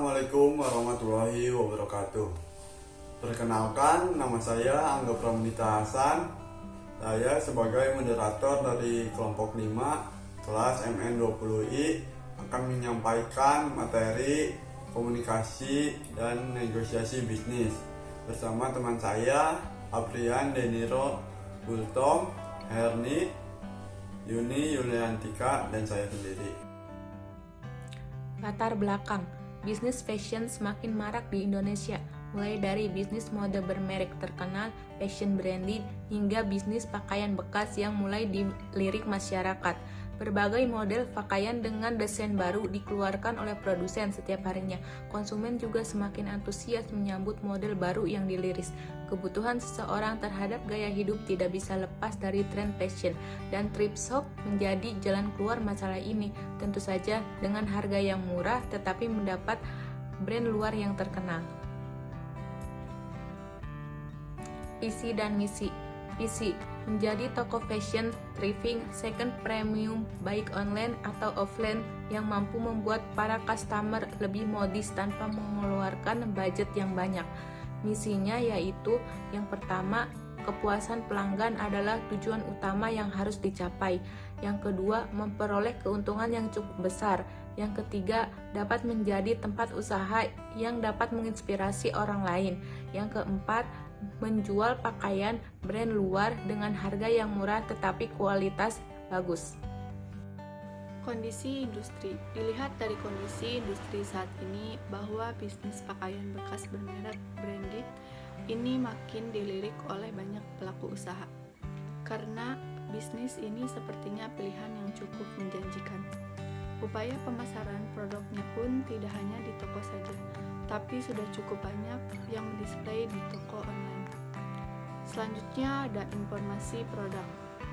Assalamualaikum warahmatullahi wabarakatuh. Perkenalkan, nama saya Angga Pramudita Hasan. Saya sebagai moderator dari kelompok 5 kelas MN20I akan menyampaikan materi komunikasi dan negosiasi bisnis bersama teman saya Aprian Deniro Bultom, Herni, Yuni Yuliantika, dan saya sendiri. Latar belakang, bisnis fashion semakin marak di Indonesia, mulai dari bisnis mode bermerek terkenal, fashion branded, hingga bisnis pakaian bekas yang mulai dilirik masyarakat. Berbagai model pakaian dengan desain baru dikeluarkan oleh produsen setiap harinya. Konsumen juga semakin antusias menyambut model baru yang diliris. Kebutuhan seseorang terhadap gaya hidup tidak bisa lepas dari tren fashion, dan thrift shop menjadi jalan keluar masalah ini. Tentu saja dengan harga yang murah tetapi mendapat brand luar yang terkenal. Visi dan misi. Visi menjadi toko fashion, thrifting, second premium, baik online atau offline, yang mampu membuat para customer lebih modis tanpa mengeluarkan budget yang banyak. Misinya yaitu, yang pertama, kepuasan pelanggan adalah tujuan utama yang harus dicapai. Yang kedua, memperoleh keuntungan yang cukup besar. Yang ketiga, dapat menjadi tempat usaha yang dapat menginspirasi orang lain. Yang keempat, menjual pakaian brand luar dengan harga yang murah tetapi kualitas bagus. Kondisi industri. Dilihat dari kondisi industri saat ini bahwa bisnis pakaian bekas bermerek branded ini makin dilirik oleh banyak pelaku usaha. Karena bisnis ini sepertinya pilihan yang cukup menjanjikan. Upaya pemasaran produknya pun tidak hanya di toko saja, tapi sudah cukup banyak yang display di toko online. Selanjutnya ada informasi produk.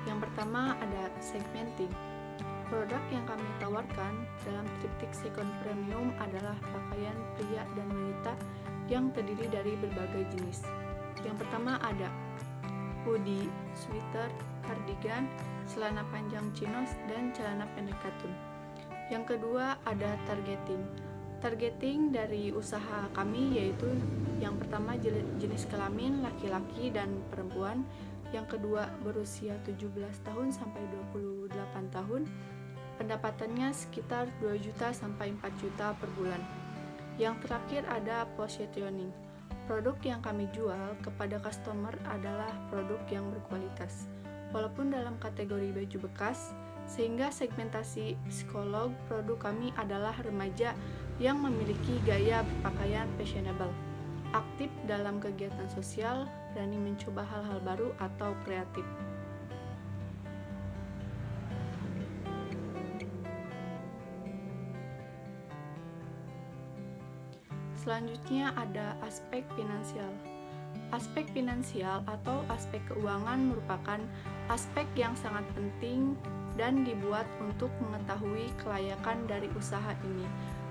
Yang pertama ada segmenting. Produk yang kami tawarkan dalam triptik second premium adalah pakaian pria dan wanita yang terdiri dari berbagai jenis. Yang pertama ada hoodie, sweater, cardigan, celana panjang chinos, dan celana pendek katun. Yang kedua ada targeting. Targeting dari usaha kami yaitu yang pertama jenis kelamin laki-laki dan perempuan, yang kedua berusia 17 tahun sampai 28 tahun, pendapatannya sekitar 2 juta sampai 4 juta per bulan. Yang terakhir ada positioning. Produk yang kami jual kepada customer adalah produk yang berkualitas, walaupun dalam kategori baju bekas, sehingga segmentasi psikolog produk kami adalah remaja yang memiliki gaya berpakaian fashionable, aktif dalam kegiatan sosial, berani mencoba hal-hal baru atau kreatif. Selanjutnya ada aspek finansial. Aspek finansial atau aspek keuangan merupakan aspek yang sangat penting dan dibuat untuk mengetahui kelayakan dari usaha ini.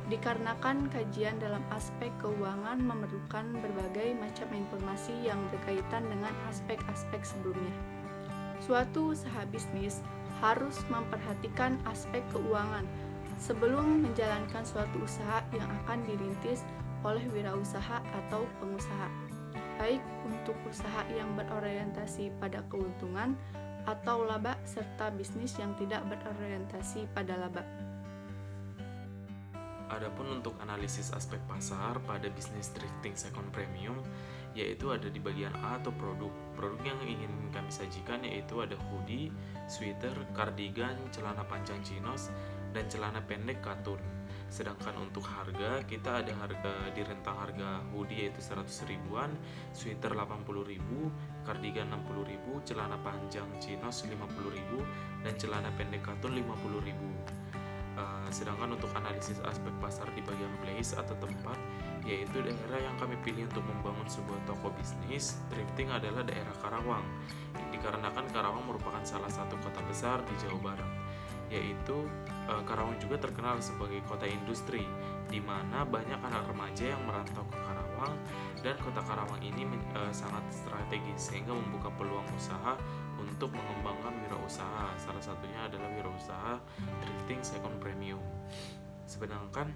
Dikarenakan kajian dalam aspek keuangan memerlukan berbagai macam informasi yang berkaitan dengan aspek-aspek sebelumnya. Suatu usaha bisnis harus memperhatikan aspek keuangan sebelum menjalankan suatu usaha yang akan dirintis oleh wirausaha atau pengusaha, baik untuk usaha yang berorientasi pada keuntungan atau laba serta bisnis yang tidak berorientasi pada laba. Adapun untuk analisis aspek pasar pada bisnis thrifting second premium, yaitu ada di bagian A atau produk. Produk yang ingin kami sajikan yaitu ada hoodie, sweater, cardigan, celana panjang chinos, dan celana pendek katun. Sedangkan untuk harga, kita ada harga di rentang harga hoodie yaitu 100 ribuan, sweater 80 ribu, cardigan 60 ribu, celana panjang chinos 50 ribu, dan celana pendek katun 50 ribu. Sedangkan untuk analisis aspek pasar di bagian place atau tempat, yaitu daerah yang kami pilih untuk membangun sebuah toko bisnis thrifting adalah daerah Karawang, dikarenakan Karawang merupakan salah satu kota besar di Jawa Barat, yaitu Karawang juga terkenal sebagai kota industri, di mana banyak anak remaja yang merantau ke Karawang, dan kota Karawang ini sangat strategis sehingga membuka peluang usaha untuk mengembangkan wirausaha. Salah satunya adalah wirausaha thrifting second premium. Sedangkan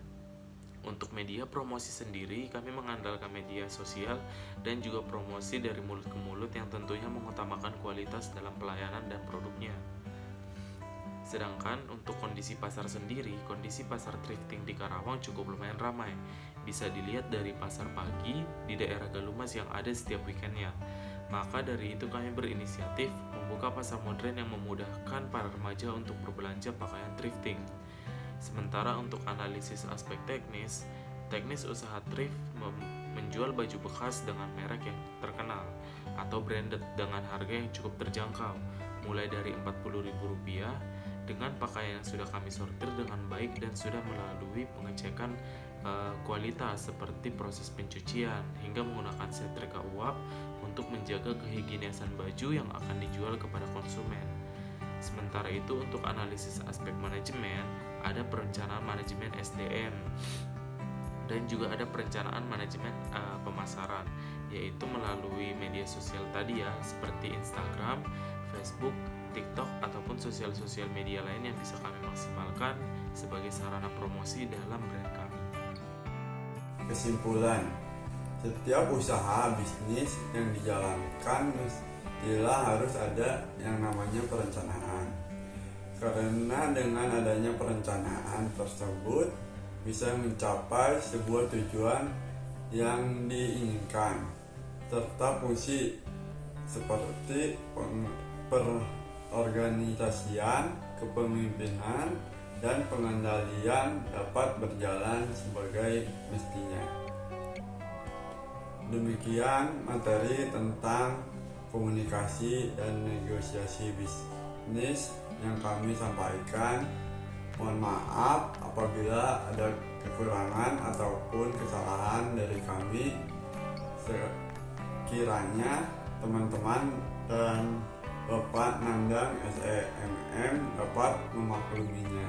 Untuk media promosi sendiri, kami mengandalkan media sosial dan juga promosi dari mulut ke mulut yang tentunya mengutamakan kualitas dalam pelayanan dan produknya. Sedangkan untuk kondisi pasar sendiri, kondisi pasar thrifting di Karawang cukup lumayan ramai. Bisa dilihat dari pasar pagi di daerah Galumas yang ada setiap weekendnya. Maka dari itu kami berinisiatif membuka pasar modern yang memudahkan para remaja untuk berbelanja pakaian thrifting. Sementara untuk analisis aspek teknis usaha thrift menjual baju bekas dengan merek yang terkenal atau branded dengan harga yang cukup terjangkau, mulai dari Rp40.000 dengan pakaian yang sudah kami sortir dengan baik dan sudah melalui pengecekan kualitas seperti proses pencucian hingga menggunakan setrika uap untuk menjaga kehigienisan baju yang akan dijual kepada konsumen. Sementara itu untuk analisis aspek manajemen, ada perencanaan manajemen SDM dan juga ada perencanaan manajemen pemasaran, yaitu melalui media sosial tadi ya, seperti Instagram, Facebook, TikTok, ataupun sosial media lain yang bisa kami maksimalkan sebagai sarana promosi dalam brand kami. Kesimpulan, setiap usaha bisnis yang dijalankan mestilah harus ada yang namanya perencanaan. Karena dengan adanya perencanaan tersebut bisa mencapai sebuah tujuan yang diinginkan, serta fungsi seperti perorganisasian, kepemimpinan, dan pengendalian dapat berjalan sebagai mestinya. Demikian materi tentang komunikasi dan negosiasi bisnis yang kami sampaikan. Mohon maaf apabila ada kekurangan ataupun kesalahan dari kami. Sekiranya teman-teman dan Bapak Nandang SEMM dapat memakluminya.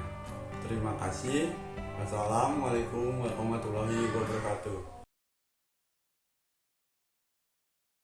Terima kasih. Wassalamualaikum warahmatullahi wabarakatuh.